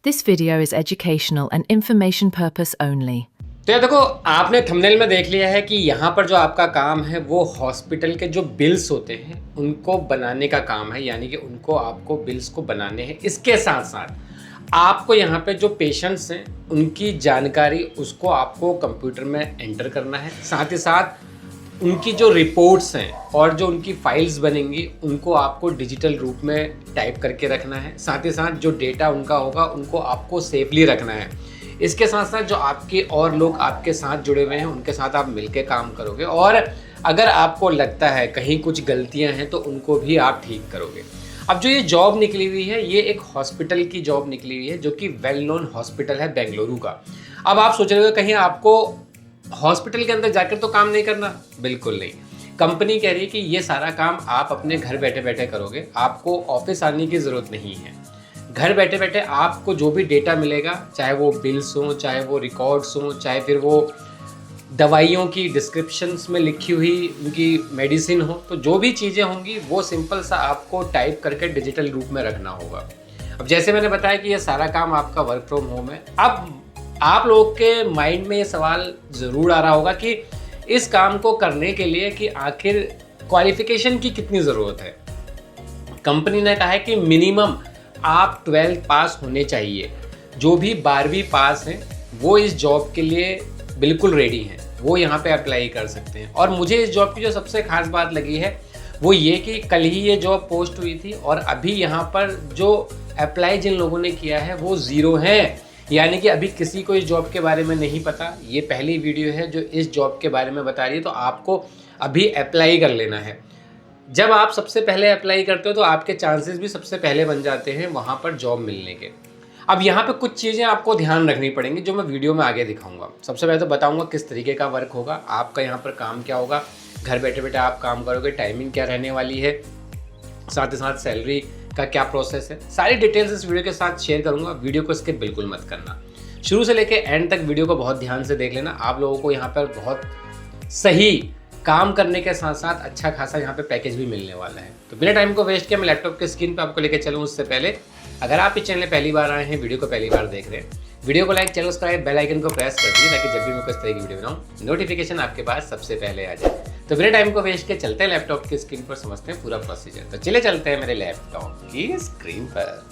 This video is educational and information purpose only. तो यार देखो, आपने थंबनेल में देख लिया है कि यहाँ पर जो आपका काम है वो हॉस्पिटल के जो बिल्स होते हैं उनको बनाने का काम है, यानी कि उनको आपको बिल्स को बनाने हैं। इसके साथ साथ आपको यहाँ पे जो पेशेंट्स हैं उनकी जानकारी उसको आपको कंप्यूटर में एंटर करना है। साथ ही साथ उनकी जो रिपोर्ट्स हैं और जो उनकी फाइल्स बनेंगी उनको आपको डिजिटल रूप में टाइप करके रखना है। साथ ही साथ जो डेटा उनका होगा उनको आपको सेफली रखना है। इसके साथ साथ जो आपके और लोग आपके साथ जुड़े हुए हैं उनके साथ आप मिलकर काम करोगे, और अगर आपको लगता है कहीं कुछ गलतियां हैं तो उनको भी आप ठीक करोगे। अब जो ये जॉब निकली हुई है ये एक हॉस्पिटल की जॉब निकली हुई है जो कि वेल नोन हॉस्पिटल है बेंगलुरु का। अब आप सोच रहे हो कहीं आपको हॉस्पिटल के अंदर जाकर तो काम नहीं करना, बिल्कुल नहीं। कंपनी कह रही है कि ये सारा काम आप अपने घर बैठे बैठे करोगे, आपको ऑफिस आने की ज़रूरत नहीं है। घर बैठे बैठे आपको जो भी डेटा मिलेगा, चाहे वो बिल्स हों, चाहे वो रिकॉर्ड्स हों, चाहे फिर वो दवाइयों की डिस्क्रिप्शंस में लिखी हुई उनकी मेडिसिन हो, तो जो भी चीज़ें होंगी वो सिंपल सा आपको टाइप करके डिजिटल रूप में रखना होगा। अब जैसे मैंने बताया कि ये सारा काम आपका वर्क फ्रॉम होम है। अब आप लोग के माइंड में ये सवाल ज़रूर आ रहा होगा कि इस काम को करने के लिए कि आखिर क्वालिफिकेशन की कितनी ज़रूरत है। कंपनी ने कहा है कि मिनिमम आप 12th पास होने चाहिए। जो भी 12वीं पास हैं वो इस जॉब के लिए बिल्कुल रेडी हैं, वो यहाँ पे अप्लाई कर सकते हैं। और मुझे इस जॉब की जो सबसे खास बात लगी है वो ये कि कल ही ये जॉब पोस्ट हुई थी और अभी यहाँ पर जो अप्लाई जिन लोगों ने किया है वो 0 हैं, यानी कि अभी किसी को इस जॉब के बारे में नहीं पता। ये पहली वीडियो है जो इस जॉब के बारे में बता रही है, तो आपको अभी अप्लाई कर लेना है। जब आप सबसे पहले अप्लाई करते हो तो आपके चांसेस भी सबसे पहले बन जाते हैं वहाँ पर जॉब मिलने के। अब यहाँ पे कुछ चीज़ें आपको ध्यान रखनी पड़ेंगी जो मैं वीडियो में आगे दिखाऊंगा। सबसे पहले तो बताऊंगा किस तरीके का वर्क होगा, आपका यहाँ पर काम क्या होगा, घर बैठे बैठे आप काम करोगे, टाइमिंग क्या रहने वाली है, साथ ही साथ सैलरी का क्या प्रोसेस है। सारी डिटेल्स इस वीडियो के साथ शेयर करूँगा। वीडियो को स्किप बिल्कुल मत करना, शुरू से लेकर एंड तक वीडियो को बहुत ध्यान से देख लेना। आप लोगों को यहाँ पर बहुत सही काम करने के साथ साथ अच्छा खासा यहाँ पे पैकेज भी मिलने वाला है। तो बिना टाइम को वेस्ट किया मैं लैपटॉप के स्क्रीन पे आपको लेके चलूँ उससे पहले, अगर आप इस चैनल पहली बार आए हैं, वीडियो को पहली बार देख रहे हैं, वीडियो को like, channel subscribe, bell icon को प्रेस कर दीजिए ताकि जब भी मैं इस तरह की वीडियो बनाऊँ नोटिफिकेशन आपके पास सबसे पहले आ जाए। तो बिना टाइम को वेस्ट किए चलते हैं लैपटॉप की स्क्रीन पर, समझते हैं पूरा प्रोसीजर। तो चले चलते हैं मेरे लैपटॉप की स्क्रीन पर।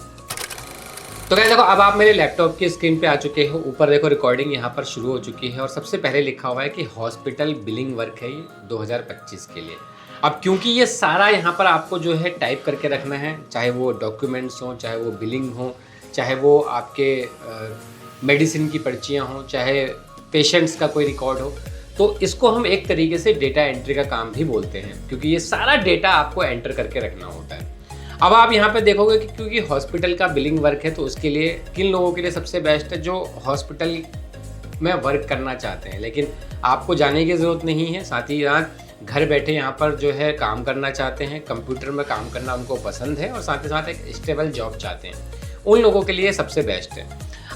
तो गाइस देखो, अब आप मेरे लैपटॉप की स्क्रीन पे आ चुके हो। ऊपर देखो रिकॉर्डिंग यहाँ पर शुरू हो चुकी है और सबसे पहले लिखा हुआ है कि हॉस्पिटल बिलिंग वर्क है ये 2025 के लिए। अब क्योंकि ये सारा यहाँ पर आपको जो है टाइप करके रखना है, चाहे वो डॉक्यूमेंट्स हों, चाहे वो बिलिंग हो, चाहे वो आपके मेडिसिन की पर्चियाँ हों, चाहे पेशेंट्स का कोई रिकॉर्ड हो, तो इसको हम एक तरीके से डेटा एंट्री का काम भी बोलते हैं, क्योंकि ये सारा डेटा आपको एंटर करके रखना होता है। अब आप यहाँ पे देखोगे कि क्योंकि हॉस्पिटल का बिलिंग वर्क है तो उसके लिए किन लोगों के लिए सबसे बेस्ट है, जो हॉस्पिटल में वर्क करना चाहते हैं लेकिन आपको जाने की ज़रूरत नहीं है, साथ ही साथ घर बैठे यहाँ पर जो है काम करना चाहते हैं, कंप्यूटर में काम करना उनको पसंद है और साथ ही साथ एक स्टेबल जॉब चाहते हैं, उन लोगों के लिए सबसे बेस्ट है।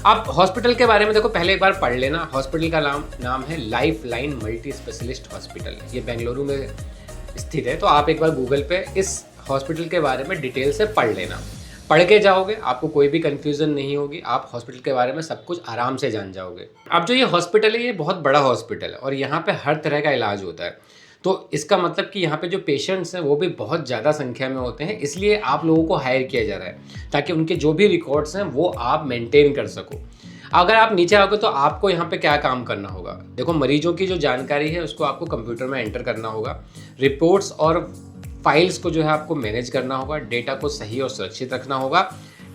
अब हॉस्पिटल के बारे में देखो, पहले एक बार पढ़ लेना। हॉस्पिटल का नाम है life line multi specialist hospital. ये बेंगलुरु में स्थित है, तो आप एक बार गूगल पे इस हॉस्पिटल के बारे में डिटेल से पढ़ लेना। पढ़ के जाओगे आपको कोई भी कंफ्यूजन नहीं होगी, आप हॉस्पिटल के बारे में सब कुछ आराम से जान जाओगे। अब जो ये हॉस्पिटल है ये बहुत बड़ा हॉस्पिटल है और यहाँ पे हर तरह का इलाज होता है, तो इसका मतलब कि यहाँ पे जो पेशेंट्स हैं वो भी बहुत ज़्यादा संख्या में होते हैं, इसलिए आप लोगों को हायर किया जा रहा है ताकि उनके जो भी रिकॉर्ड्स हैं वो आप मेंटेन कर सको। अगर आप नीचे आओगे तो आपको यहाँ पे क्या काम करना होगा, देखो मरीजों की जो जानकारी है उसको आपको कंप्यूटर में एंटर करना होगा, रिपोर्ट्स और फाइल्स को जो है आपको मैनेज करना होगा, डेटा को सही और सुरक्षित रखना होगा,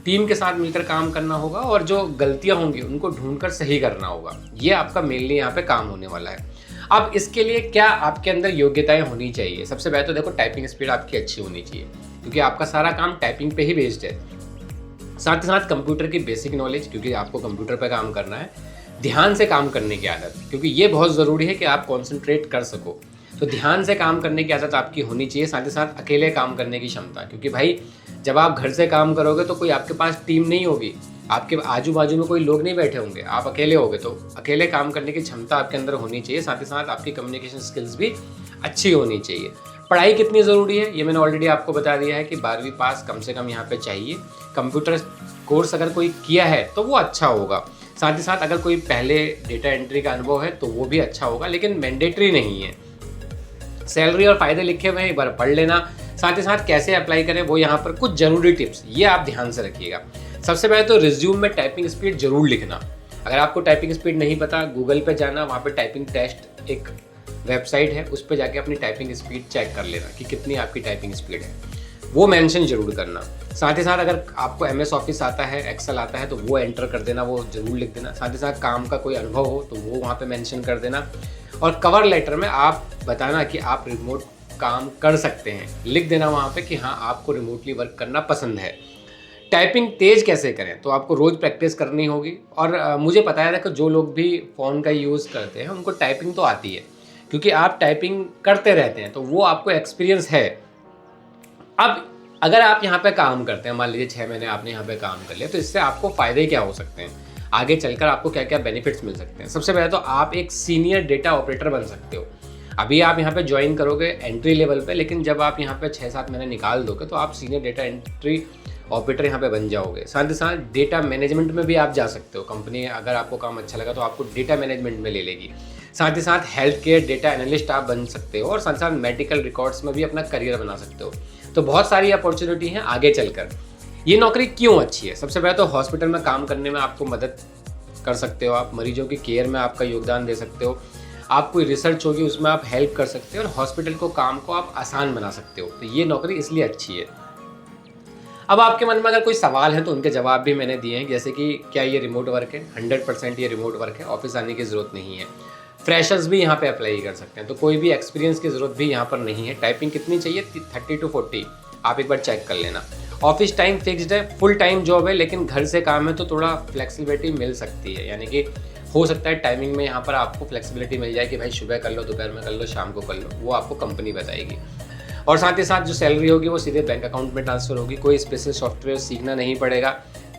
टीम के साथ मिलकर काम करना होगा और जो गलतियां होंगी उनको ढूंढकर सही करना होगा। ये आपका मेनली यहाँ पे काम होने वाला है। अब इसके लिए क्या आपके अंदर योग्यताएं होनी चाहिए, सबसे पहले तो देखो टाइपिंग स्पीड आपकी अच्छी होनी चाहिए क्योंकि आपका सारा काम टाइपिंग पे ही बेस्ड है। साथ ही साथ कंप्यूटर की बेसिक नॉलेज, क्योंकि आपको कंप्यूटर पर काम करना है, ध्यान से काम करने की आदत, क्योंकि ये बहुत ज़रूरी है कि आप कॉन्सेंट्रेट कर सको, तो ध्यान से काम करने की आदत आपकी होनी चाहिए। साथ ही साथ अकेले काम करने की क्षमता, क्योंकि भाई जब आप घर से काम करोगे तो कोई आपके पास टीम नहीं होगी, आपके आजू बाजू में कोई लोग नहीं बैठे होंगे, आप अकेले होगे, तो अकेले काम करने की क्षमता आपके अंदर होनी चाहिए। साथ ही साथ आपकी कम्युनिकेशन स्किल्स भी अच्छी होनी चाहिए। पढ़ाई कितनी ज़रूरी है ये मैंने ऑलरेडी आपको बता दिया है कि 12वीं पास कम से कम यहाँ पे चाहिए। कंप्यूटर कोर्स अगर कोई किया है तो वो अच्छा होगा। साथ ही साथ अगर कोई पहले डेटा एंट्री का अनुभव है तो वो भी अच्छा होगा, लेकिन मैंडेटरी नहीं है। सैलरी और फ़ायदे लिखे हुए हैं, एक बार पढ़ लेना। साथ ही साथ कैसे अप्लाई करें वो यहाँ पर कुछ ज़रूरी टिप्स ये आप ध्यान से रखिएगा। सबसे पहले तो रिज्यूम में टाइपिंग स्पीड जरूर लिखना। अगर आपको टाइपिंग स्पीड नहीं पता, गूगल पे जाना, वहाँ पे टाइपिंग टेस्ट एक वेबसाइट है, उस पर जाके अपनी टाइपिंग स्पीड चेक कर लेना कि कितनी आपकी टाइपिंग स्पीड है, वो मेंशन जरूर करना। साथ ही साथ अगर आपको MS ऑफिस आता है, एक्सेल आता है तो वो एंटर कर देना, वो जरूर लिख देना। साथ ही साथ काम का कोई अनुभव हो तो वो वहाँ पे मेंशन कर देना। और कवर लेटर में आप बताना कि आप रिमोट काम कर सकते हैं, लिख देना वहाँ पे कि हाँ आपको रिमोटली वर्क करना पसंद है। टाइपिंग तेज़ कैसे करें, तो आपको रोज़ प्रैक्टिस करनी होगी। और मुझे पता है कि जो लोग भी फ़ोन का यूज़ करते हैं उनको टाइपिंग तो आती है, क्योंकि आप टाइपिंग करते रहते हैं तो वो आपको एक्सपीरियंस है। अब अगर आप यहाँ पे काम करते हैं, मान लीजिए 6 महीने आपने यहाँ पे काम कर लिया, तो इससे आपको फ़ायदे क्या हो सकते हैं, आगे चलकर आपको क्या क्या बेनिफिट्स मिल सकते हैं। सबसे पहले तो आप एक सीनियर डेटा ऑपरेटर बन सकते हो। अभी आप यहाँ पे ज्वाइन करोगे एंट्री लेवल पे, लेकिन जब आप यहाँ पे 6-7 महीने निकाल दोगे तो आप सीनियर डेटा एंट्री ऑपरेटर यहाँ पे बन जाओगे। साथ ही साथ डेटा मैनेजमेंट में भी आप जा सकते हो। कंपनी अगर आपको काम अच्छा लगा तो आपको डेटा मैनेजमेंट में ले लेगी। साथ ही साथ हेल्थ केयर डेटा एनालिस्ट आप बन सकते हो, और साथ साथ मेडिकल रिकॉर्ड्स में भी अपना करियर बना सकते हो। तो बहुत सारी अपॉर्चुनिटी हैं आगे चलकर। ये नौकरी क्यों अच्छी है? सबसे पहले तो हॉस्पिटल में काम करने में आपको मदद कर सकते हो, आप मरीजों की केयर में आपका योगदान दे सकते हो। आप कोई रिसर्च होगी उसमें आप हेल्प कर सकते हो, और हॉस्पिटल को काम को आप आसान बना सकते हो। तो ये नौकरी इसलिए अच्छी है। अब आपके मन में अगर कोई सवाल है तो उनके जवाब भी मैंने दिए हैं, जैसे कि क्या ये रिमोट वर्क है? 100% ये रिमोट वर्क है, ऑफिस आने की ज़रूरत नहीं है। फ्रेशर्स भी यहाँ पे अप्लाई कर सकते हैं, तो कोई भी एक्सपीरियंस की ज़रूरत भी यहाँ पर नहीं है। टाइपिंग कितनी चाहिए? 30 to 40, आप एक बार चेक कर लेना। ऑफिस टाइम फिक्स्ड है, फुल टाइम जॉब है, लेकिन घर से काम है तो थोड़ा फ्लेक्सिबिलिटी मिल सकती है। यानी कि हो सकता है टाइमिंग में यहाँ पर आपको फ्लेक्सिबिलिटी मिल जाए कि भाई सुबह कर लो, दोपहर में कर लो, शाम को कर लो, वो आपको कंपनी बताएगी। और साथ ही साथ जो सैलरी होगी वो सीधे बैंक अकाउंट में ट्रांसफ़र होगी। कोई स्पेशल सॉफ्टवेयर सीखना नहीं पड़ेगा।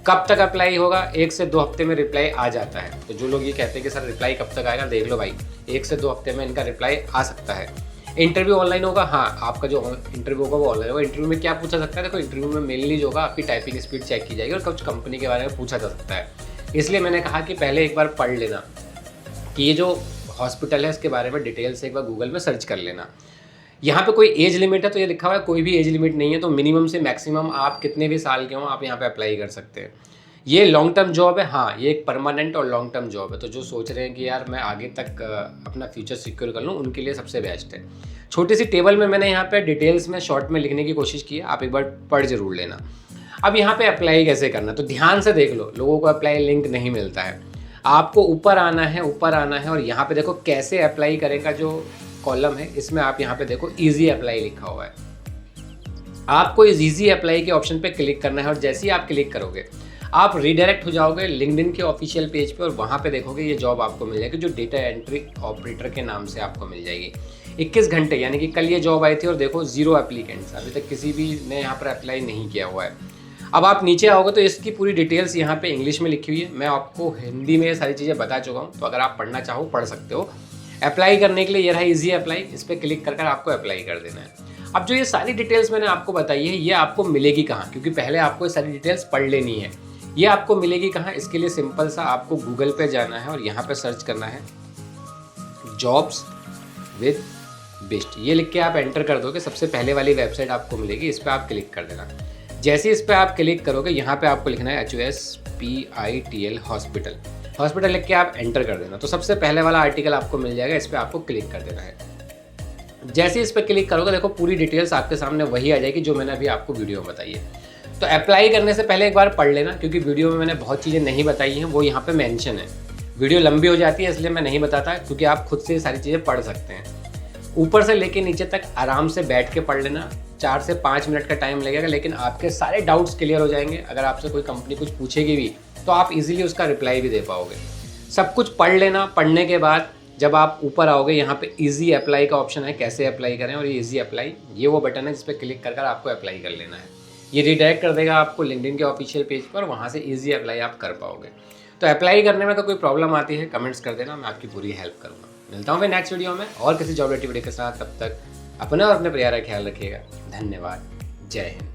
कब तक अप्लाई होगा? 1 से 2 हफ्ते में रिप्लाई आ जाता है। तो जो लोग ये कहते हैं कि सर रिप्लाई कब तक आएगा, देख लो भाई, 1 से 2 हफ्ते में इनका रिप्लाई आ सकता है। इंटरव्यू ऑनलाइन होगा। हाँ, आपका जो इंटरव्यू होगा वो ऑनलाइन होगा। इंटरव्यू में क्या पूछा सकता है? देखो, इंटरव्यू में मेनली जो होगा आपकी टाइपिंग स्पीड चेक की जाएगी और कुछ कंपनी के बारे में पूछा जा सकता है। इसलिए मैंने कहा कि पहले एक बार पढ़ लेना कि ये जो हॉस्पिटल है इसके बारे में डिटेल से एक बार गूगल में सर्च कर लेना। यहाँ पे कोई एज लिमिट है तो ये लिखा हुआ है, कोई भी एज लिमिट नहीं है। तो मिनिमम से मैक्सिमम आप कितने भी साल के हो आप यहाँ पे अप्लाई कर सकते हैं। ये लॉन्ग टर्म जॉब है। हाँ, ये एक परमानेंट और लॉन्ग टर्म जॉब है। तो जो सोच रहे हैं कि यार मैं आगे तक अपना फ्यूचर सिक्योर कर लूँ, उनके लिए सबसे बेस्ट है। छोटी सी टेबल में मैंने यहाँ पे डिटेल्स में शॉर्ट में लिखने की कोशिश की है, आप एक बार पढ़ जरूर लेना। अब यहाँ पे अप्लाई कैसे करना, तो ध्यान से देख लो। लोगों को अप्लाई लिंक नहीं मिलता है। आपको ऊपर आना है, ऊपर आना है, और यहाँ पे देखो कैसे अप्लाई करें का जो कॉलम है, इसमें आप यहाँ पे देखो ईजी अप्लाई लिखा हुआ है। आपको इस ईजी अप्लाई के ऑप्शन पे क्लिक करना है, और जैसे ही आप क्लिक करोगे आप रीडायरेक्ट हो जाओगे लिंक्डइन के ऑफिशियल पेज पे, और वहाँ पे देखोगे ये जॉब आपको मिल जाएगी जो डेटा एंट्री ऑपरेटर के नाम से आपको मिल जाएगी। 21 घंटे यानी कि कल ये जॉब आई थी, और देखो 0 एप्लीकेंट्स, अभी तक किसी भी ने यहाँ पर अप्लाई नहीं किया हुआ है। अब आप नीचे आओगे तो इसकी पूरी डिटेल्स यहाँ पे इंग्लिश में लिखी हुई है। मैं आपको हिंदी में ये सारी चीज़ें बता चुका हूँ, तो अगर आप पढ़ना चाहो पढ़ सकते हो। अप्लाई करने के लिए ये रहा ईजी अप्लाई, इस पर क्लिक कर आपको अप्लाई कर देना है। अब जो ये सारी डिटेल्स मैंने आपको बताई है, ये आपको मिलेगी कहाँ? क्योंकि पहले आपको ये सारी डिटेल्स पढ़ लेनी है। ये आपको मिलेगी कहाँ? इसके लिए सिंपल सा आपको गूगल पे जाना है और यहाँ पे सर्च करना है जॉब्स विद बेस्ट। ये लिख के आप एंटर कर दोगे, सबसे पहले वाली वेबसाइट आपको मिलेगी, इस पर आप क्लिक कर देना। जैसे इस पर आप क्लिक करोगे, यहाँ पे आपको लिखना है HOSPITL हॉस्पिटल। हॉस्पिटल लिख के आप एंटर कर देना, तो सबसे पहले वाला आर्टिकल आपको मिल जाएगा, इस पर आपको क्लिक कर देना है। जैसे इस पर क्लिक करोगे, देखो पूरी डिटेल्स आपके सामने वही आ जाएगी जो मैंने अभी आपको वीडियो में बताई है। तो अप्लाई करने से पहले एक बार पढ़ लेना, क्योंकि वीडियो में मैंने बहुत चीज़ें नहीं बताई हैं, वो यहाँ पे मेंशन है। वीडियो लंबी हो जाती है इसलिए मैं नहीं बताता, क्योंकि आप खुद से सारी चीज़ें पढ़ सकते हैं। ऊपर से लेके नीचे तक आराम से बैठ के पढ़ लेना। 4 से 5 मिनट का टाइम लगेगा, लेकिन आपके सारे डाउट्स क्लियर हो जाएंगे। अगर आपसे कोई कंपनी कुछ पूछेगी भी तो आप इजीली उसका रिप्लाई भी दे पाओगे। सब कुछ पढ़ लेना। पढ़ने के बाद जब आप ऊपर आओगे, यहाँ पे इजी अप्लाई का ऑप्शन है, कैसे अप्लाई करें, और ये इजी अप्लाई, ये वो बटन है जिस पर क्लिक कर आपको अप्लाई कर लेना है। ये रिडायरेक्ट कर देगा आपको लिंक्डइन के ऑफिशियल पेज पर, वहाँ से इजी अप्लाई आप कर पाओगे। तो अप्लाई करने में तो कोई प्रॉब्लम आती है कमेंट्स कर देना, मैं आपकी पूरी हेल्प करूँगा। मिलता हूँ मैं नेक्स्ट वीडियो में और किसी जॉब रिलेटेड वीडियो के साथ। तब तक अपना और अपने परिवार का ख्याल रखिएगा। धन्यवाद। जय हिंद।